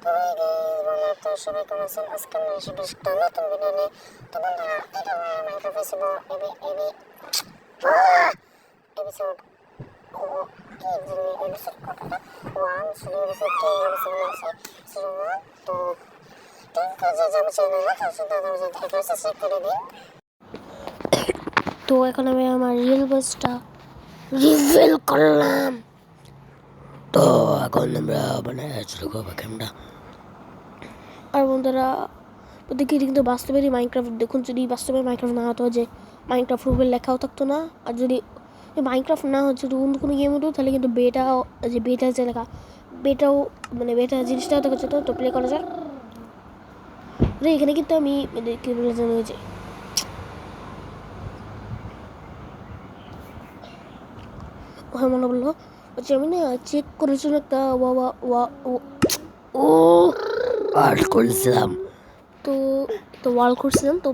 তো সবাই কেমন আছেন? আজকে আমি এসে বেশ একটা নতুন ভিডিও নিয়ে। তো বন্ধুরা, এটা মাইক্রোফোন ছিল এপিসোড এপিসোড কতটা 1 ছিল, এপিসোড 3 এপিসোড আছে সিজন 1। তো থ্যাংক ইউ যে আমার চ্যানেলে সাবস্ক্রাইব করে দিন। তো এখন আমি আমার রিয়েল ভয়েসটা রিভিল করলাম। তো এখন আমরা শুরু করবো গেমটা। আর বন্ধুরা, ওদিকে কিন্তু বাস্তবেরই মাইনক্রাফট দেখুন, যদি বাস্তবে মাইনক্রাফট না হতো, যে মাইনক্রাফট রুবেল লেখাও থাকতো না, আর যদি মাইনক্রাফট না হচ্ছে যদি অন্য কোনো গেম হতো, তাহলে কিন্তু বেটা যে লেখা বেটাও মানে বেটা জিনিসটাও দেখা যেত। তো প্লে করা যায়। এখানে কিন্তু আমি কি বলে জানো, যে হ্যাঁ মনে বললো হচ্ছে আমি না চেক করেছিলাম একটা করেছিলাম। তো তো ওয়ার্ল্ড করছিলাম। তো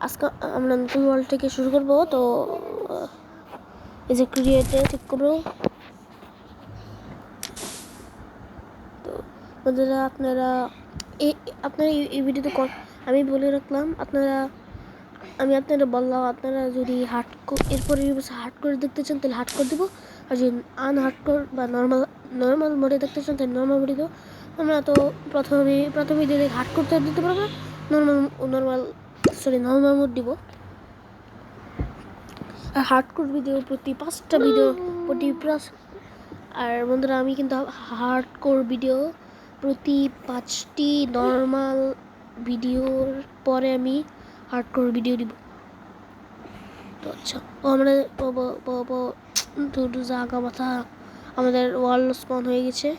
আজকে আমরা নতুন ওয়ার্ল্ড থেকে শুরু করবো। তো এই যে ক্রিয়েটে ঠিক করবো। তো বন্ধুরা, আপনারা এই ভিডিওতে আমি বলে রাখলাম, আমি আপনারা বললাম, আপনারা যদি এরপরে হার্ড করে দেখতে চান তাহলে হার্ড করে দেবো, আর যদি আনহার্ড কোর বা নর্মাল মোডে দেখতে চান তাহলে নর্মাল মোডে দেবো। আমরা তো প্রথমে যদি হার্ড করতে দিতে পারবো, নর্মাল মোড দিব। আর হার্ড কোর ভিডিও প্রতি 5টা ভিডিও আর বন্ধুরা, আমি কিন্তু হার্ড কোর ভিডিও প্রতি 5টি নর্মাল ভিডিওর পরে আমি হার্ড কোর ভিডিও দিব। তো আচ্ছা, আমরা জায়গা মাথা আমাদের ওয়াল স্পন হয়ে গেছে,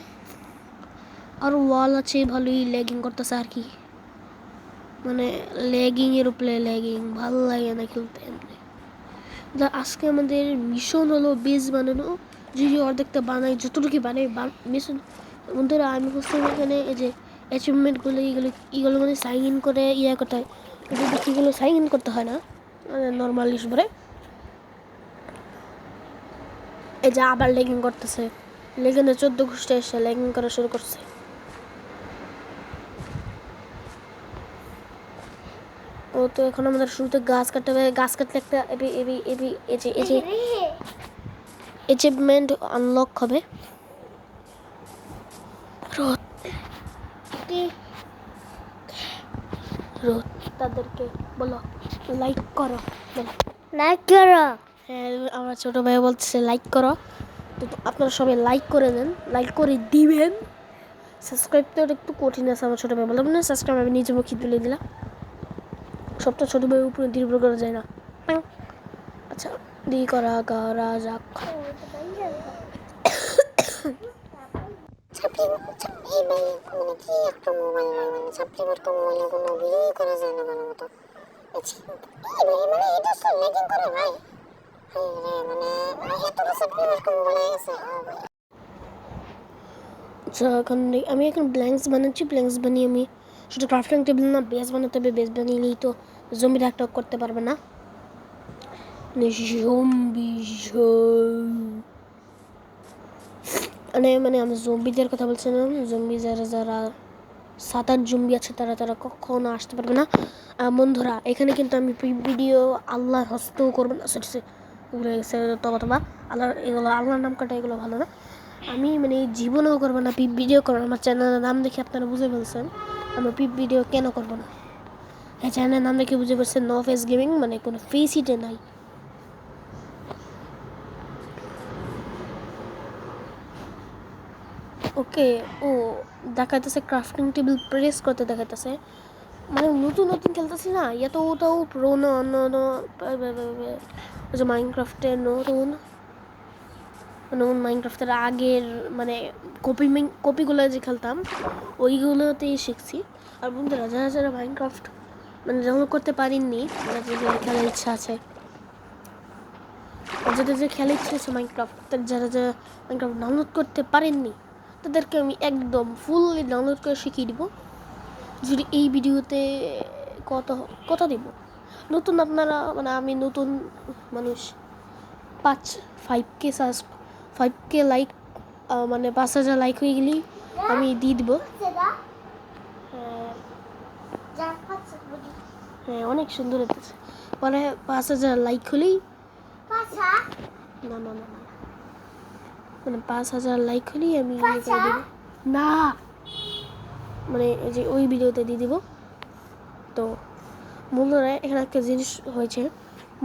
আর ওয়াল আছে, ভালোই ল্যাগিং করতেছে আর কি, মানে ল্যাগিংয়ের উপরে ল্যাগিং, ভালো লাগে না খেলতে এমনি। আজকে আমাদের মিশন হলো বেস বানানো। যদি অর্ধেকটা বানাই, যতটুকু বানাই মিশন। বন্ধুরা, আমি বুঝতাম এখানে এই যে অ্যাচিভমেন্টগুলো এগুলো মানে সাইন ইন করে করতে হয়, কিন্তু এগুলো সাইন ইন করতে হয় না, নর্মাল হিসেবে। এই যে আবার লেগিং করতেছে, লেগিংয়ে 14 ঘুষটা এসে লেগিং করা শুরু করছে। ও তো এখন আমাদের শুরুতে গাছ কাটতে হবে। গাছ কাটলে একটা অ্যাচিভমেন্ট আনলক হবে। তাদেরকে বলো লাইক করো, হ্যাঁ আমার ছোট ভাই বলছে লাইক করো। তো আপনারা সবাই লাইক করে দেন, লাইক করে দিবেন। সাবস্ক্রাইব তো একটু কঠিন আছে, আমার ছোটো ভাই বললাম না, সাবস্ক্রাইব আমি নিজে মুখে তুলে দিলাম। সবটা ছোটো ভাইয়ের উপরে নির্ভর করা যায় না। আচ্ছা, করা যাক। আমি এখন ব্ল্যাঙ্কস বানাচ্ছি। ব্ল্যাঙ্কস বানিয়ে আমি শুধু ক্রাফটিং টেবিল না, বেস বানাতে হবে। বেস বানিয়েই তো জম্বিরা অ্যাটাক করতে পারবে না। মানে আমি জম্বিদের কথা বলছিলাম। জম্বি যারা 7-8 জম্বি আছে, তারা কখনো আসতে পারবে না। বন্ধুরা, এখানে কিন্তু আমি ভিডিও আল্লাহর হস্তও করবো না, ঘুরে গেছে তবা আল্লাহর নাম কাটা, এগুলো ভালো না। আমি মানে জীবনেও করবো না ভিডিও করবো। আমার চ্যানেলের নাম দেখে আপনারা বুঝে ফেলছেন আমরা ভিডিও কেন করবো না। এই চ্যানেলের নাম দেখে বুঝে পারছেন, নো ফেস গেমিং, মানে কোনো ফেস হিটে নাই। ওকে, ও দেখাইতেছে ক্রাফটিং টেবিল প্রেস করতে দেখাইতেছে, মানে নতুন খেলতেছি না, ওটাও পুরোনো যে মাইনক্রাফটের নতুন মাইনক্রাফটের আগের মানে কপিগুলো যে খেলতাম, ওইগুলোতেই শিখছি। আর বন্ধুরা, যারা মাইনক্রাফট মানে ডাউনলোড করতে পারেননি, খেলার ইচ্ছা আছে, যাদের খেলার ইচ্ছা আছে মাইনক্রাফট, যারা মাইনক্রাফট ডাউনলোড করতে পারেননি, তাদেরকে আমি একদম ফুললি ডাউনলোড করে শিখিয়ে দিব। যদি এই ভিডিওতে কত দিব নতুন আপনারা, মানে আমি নতুন মানুষ, 5K লাইক, মানে 5,000 লাইক হয়ে গেলেই আমি দিয়ে দিব। হ্যাঁ অনেক সুন্দর হতেছে। পরে 5,000 লাইক হলেই না না না না মানে 5,000 লাইক হলেই আমি দিয়ে দেবো। না মানে এই যে ওই ভিডিওতে দিয়ে দিব। তো বন্ধুরা এখানে একটা জিনিস হয়েছে,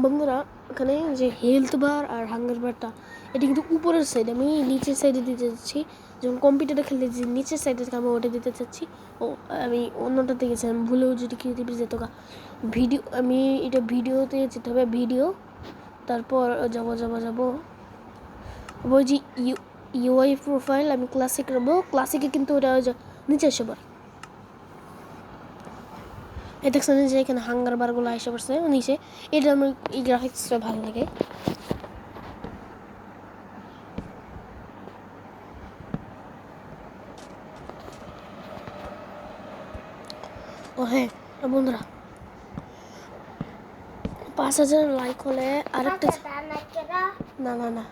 বন্ধুরা এখানে যে হেলথ বার আর হাঙ্গার বারটা এটা কিন্তু উপরের সাইড, আমি নিচের সাইডে দিতে চাচ্ছি। যখন কম্পিউটারে খেলতে যে নিচের সাইডে থেকে আমি ওটা দিতে চাচ্ছি। ও আমি অন্যটাতে গেছিলাম ভুলেও যদি কি দিবি যেত ভিডিও, আমি এটা ভিডিওতে যেতে হবে, ভিডিও তারপর যাবো ওই যে ইউআই প্রোফাইল আমি ক্লাসিক রাখবো। ক্লাসিকে কিন্তু ওটা নিচে এসে পড়ে। এ দেখছেন যে এখানে হাঙ্গার বারগুলো এসে পড়ছে নিচে। এটা আমার এই গ্রাফিক্সটা ভালো লাগে। ও হ্যাঁ বন্ধুরা 5,000 লাইক হলে আরেকটা না না না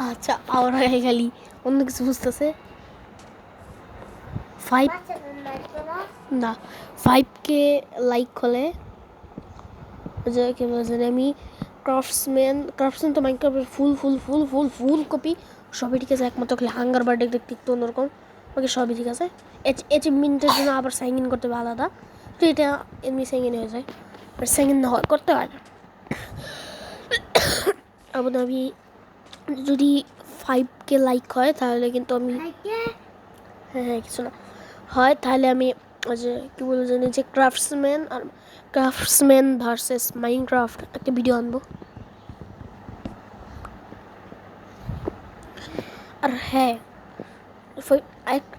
আচ্ছা আর হয়ে গেলি অন্য কিছু বুঝতেছে। 5K লাইক হলে যে কি বলছেন আমি ক্রাফটসম্যান তো মাইনক্রাফটের ফুল কপি সবই ঠিক আছে, একমাত্র খালি হাঙ্গার বার্থডে দেখতে একটু অন্যরকম, ওকে সবই ঠিক আছে। অ্যাচিভমেন্টের জন্য আবার সাইন ইন করতে হবে আলাদা, তো এটা এমনি সাইন ইন হয়ে যায়, সাইন ইন করতে হয় না। আবার আমি যদি 5K লাইক হয় তাহলে কিন্তু আমি হ্যাঁ কিছু না হয় তাহলে আমি যে কী বলবো জানি যে ক্রাফটসম্যান ভার্সেস মাইনক্রাফট একটা ভিডিও আনবো। আর হ্যাঁ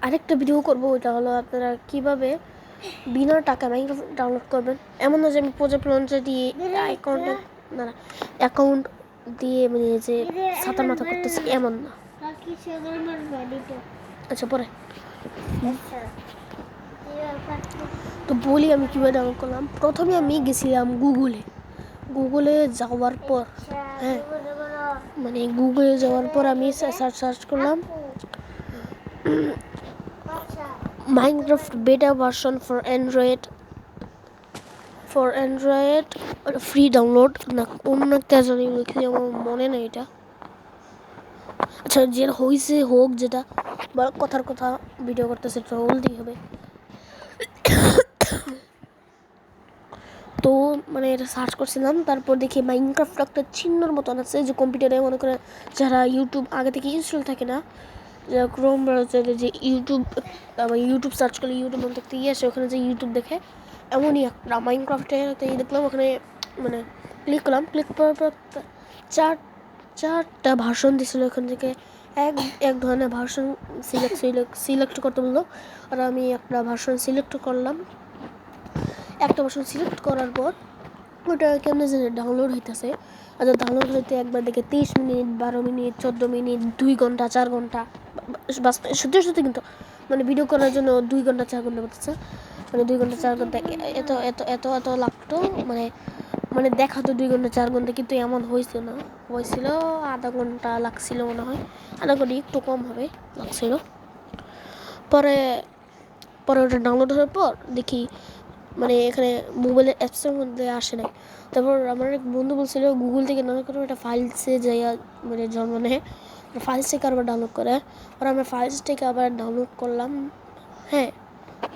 আরেকটা ভিডিও করবো, ওইটা হলো আপনারা কীভাবে বিনা টাকা মাইনক্রাফট ডাউনলোড করবেন। এমন না যে আমি প্রজেক্ট লঞ্চার দিয়ে অ্যাকাউন্ট দিয়ে মানে যে ছাতার মাথা করতেছি এমন না। আচ্ছা পরে তো বলি আমি কীভাবে ডাউনলোড করলাম। প্রথমে আমি গেছিলাম গুগলে যাওয়ার পর হ্যাঁ মানে গুগলে যাওয়ার পর আমি সার্চ করলাম মাইনক্রাফট বেটা version for Android free download না অন্য একটা জানি লিখি আমার মনে নেই এটা। আচ্ছা যে হয়েছে হোক, যেটা কথার কথা ভিডিও করতেছে এটা বলতেই হবে। তো মানে এটা সার্চ করছিলাম, তারপর দেখি মাইনক্রাফট একটা চিহ্নর মতন আছে যে কম্পিউটারে মনে করে যারা ইউটিউব আগে থেকে ইনস্টল থাকে না, যারা ক্রোম ব্রাউজারে যে ইউটিউব সার্চ করলে ইউটিউব দেখতে গিয়ে আসে, ওখানে যে ইউটিউব দেখে এমনই একটা মাইনক্রাফটে দেখলাম। ওখানে মানে ক্লিক করার পর চারটা ভার্সন দিয়েছিলো, ওখান থেকে এক ধরনের ভার্সন সিলেক্ট করতে বললো। আর আমি একটা ভার্সন সিলেক্ট করলাম। একটা ভার্সন সিলেক্ট করার পর ওটা কেমন জানি ডাউনলোড হইতেছে। আচ্ছা ডাউনলোড হইতে একবার দেখে 30 মিনিট 12 মিনিট 14 মিনিট 2 ঘন্টা 4 ঘন্টা সত্যি কিন্তু মানে ভিডিও করার জন্য 2 ঘন্টা 4 ঘন্টা করতেছে, মানে 2 ঘন্টা 4 ঘন্টা এত এত এত এত লাগতো, মানে দেখাতো 2 ঘন্টা 4 ঘন্টা, কিন্তু এমন হয়েছিল আধা ঘন্টা লাগছিল মনে হয়, আধা ঘন্টা একটু কম হবে লাগছিল। পরে ওটা ডাউনলোড হওয়ার পর দেখি মানে এখানে মোবাইলের অ্যাপসের মধ্যে আসে নাই। তারপর আমার এক বন্ধু বলছিল গুগল থেকে ডাউনলোড করে ওটা ফাইলসে যাইয়া মানে জন্ম নেয়, ফাইলস থেকে আবার ডাউনলোড করে। আর আমরা ফাইলস থেকে আবার ডাউনলোড করলাম। হ্যাঁ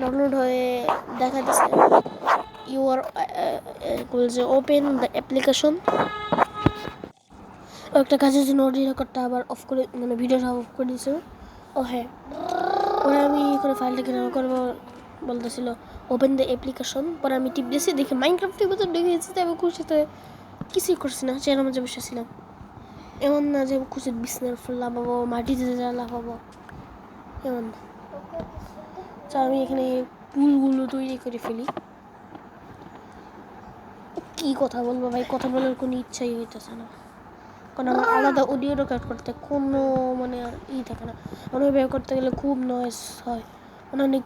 ডাউনলোড হয়ে দেখা যাচ্ছে ইউ আর বলছে ওপেন দ্য অ্যাপ্লিকেশন। একটা কাজের জন্য অডিও রেকর্ডটা আবার অফ করে মানে ভিডিওটা অফ করে দিয়েছিল। ও হ্যাঁ পরে আমি করে ফাইলটাকে ডাউনলোড করবো বলতেছিল ওপেন দ্য অ্যাপ্লিকেশন। পরে আমি টিপ দিয়েছি, দেখি মাইনক্রাফটের ভিতর ঢুকে গেছি। আমি খুশিতে কিছুই করছি না, চেয়ারের মাঝে বসেছিলাম। এমন না যে খুশি বিছনার ফুল লাফাবো, মাটিতে যা লাফাবো, এমন না। আমি এখানে পুলগুলো তৈরি করে ফেলি। কি কথা বলবো ভাই, কথা বলার কোনো ইচ্ছাই হইতেছে না, কারণ আমার আলাদা অডিও রেকর্ড করতে কোনো মানে থাকে না। অনেক ব্যবহার করতে গেলে খুব নয়েজ হয়, অনেক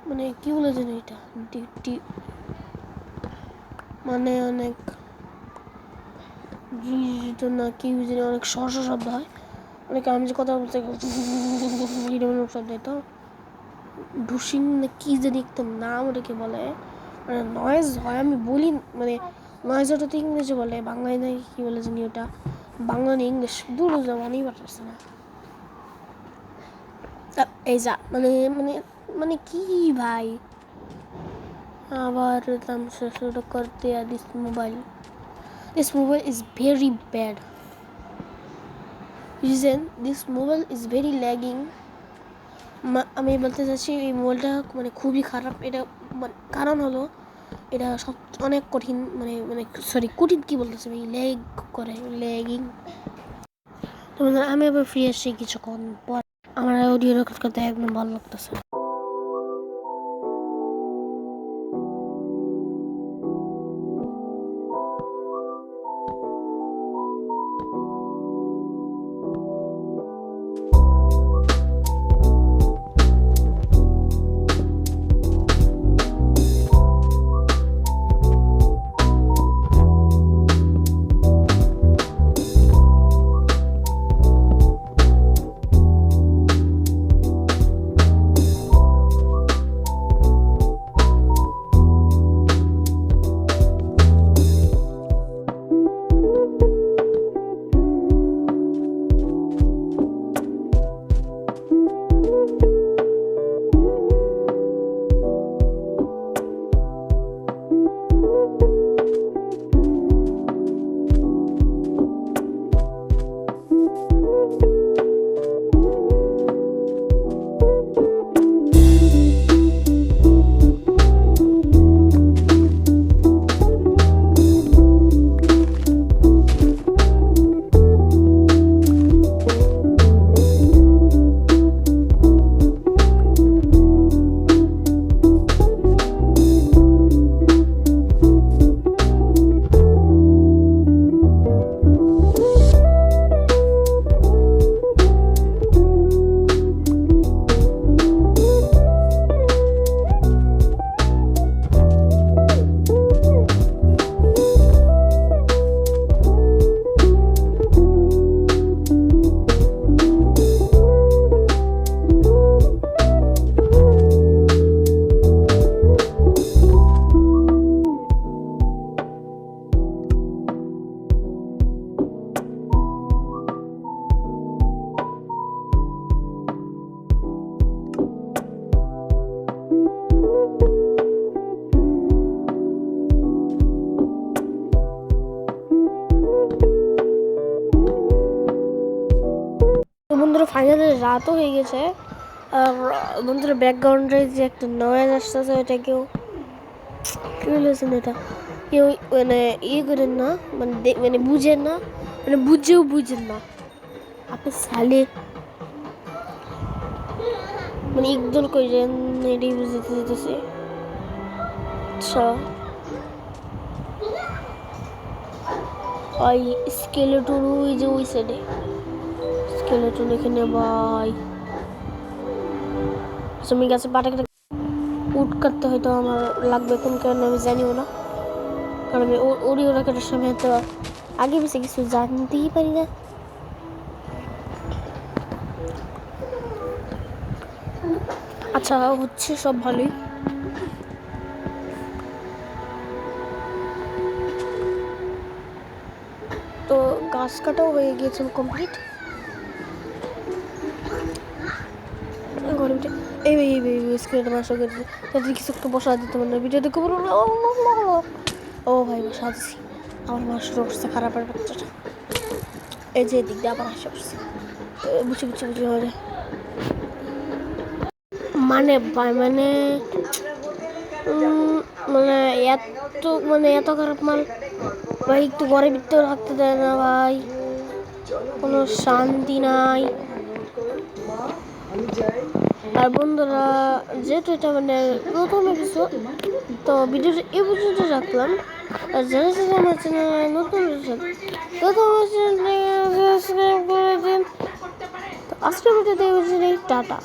মানে কী বলে জানি এটা মানে অনেক না কি জানি অনেক শব্দ হয়, অনেকে আমি যে কথা বলতে শব্দ তো ডুসিং না কি জানি একটা নাম ওটাকে বলে, মানে নয়েজ হয়, আমি বলি মানে নয়েজ ওটা তো ইংরেজি বলে, বাংলায় নাকি কী বলে জানি ওটা, বাংলা না ইংলিশ দূর জামানেই পারতেছে না। এই যা মানে মানে মানে কি ভাই, আবার দাম শুরু করতে this mobile is very bad reason, this mobile is very lagging. আমি বলতে চাচ্ছি এই মোবাইলটা মানে খুবই খারাপ। এটা কারণ হলো এটা সব অনেক কঠিন, মানে মানে সরি কঠিন কী বলতেছে ভাই, ল্যাগ করে, ল্যাগিং। তো আমি আবার ফ্রি আসছি কিছুক্ষণ পর, আমার অডিও রেকর্ড করতে একদম ভালো লাগতেছে। বন্ধুরা ফাইনালি রাতও হয়ে গেছে, আর বন্ধুরা ব্যাকগ্রাউন্ডে যে একটা নয়েজ আসতেছে এটা কেউ কী বলেছেন, এটা কেউ মানে ইয়ে করেন না, মানে মানে বুঝেন না, মানে বুঝেও বুঝেন না আপনি সালে মানে ইগনোর করেন, এটাই বুঝতে যেতেছে। আচ্ছা ওই স্কেলেটন ওই যে ওই সাইডে স্কেলেটন এখানে ভাই, আমি গাছে পাটা উট কাটতে হয়তো আমার লাগবে, কোন কারণে আমি জানিও না, কারণ আমি অডিও রেকর্ডের সময় তো আগে বেশি কিছু জানতেই পারি না। আচ্ছা হচ্ছে সব ভালোই। তো গাছ কাটাও হয়ে গিয়েছে কমপ্লিট। এই স্ক্রিনটা নষ্ট করে দিচ্ছে, তাদের কিছু একটু বসা দিতে পারে না, ভিডিও দেখে বলবো ও ভাই বসা দিচ্ছি, আমার মা শুরু করছে খারাপের বাচ্চাটা, এই যে এদিক দিয়ে আবার হাসে করছে, বুঝি হয়ে যায় মানে ভাই মানে মানে এত খারাপ মাল ভাই, একটু ঘরের ভিতরে রাখতে দেয় না ভাই, কোনো শান্তি নাই। আর বন্ধুরা যেহেতু এটা মানে প্রথম এপিসোড, তো ভিডিওটা এই পর্যন্ত রাখলাম। আর যারা যারা আমার চ্যানেলে নতুন তো আমার চ্যানেলটাকে সাবস্ক্রাইব করে দিন। তো আজকের ভিডিওতে টাটা।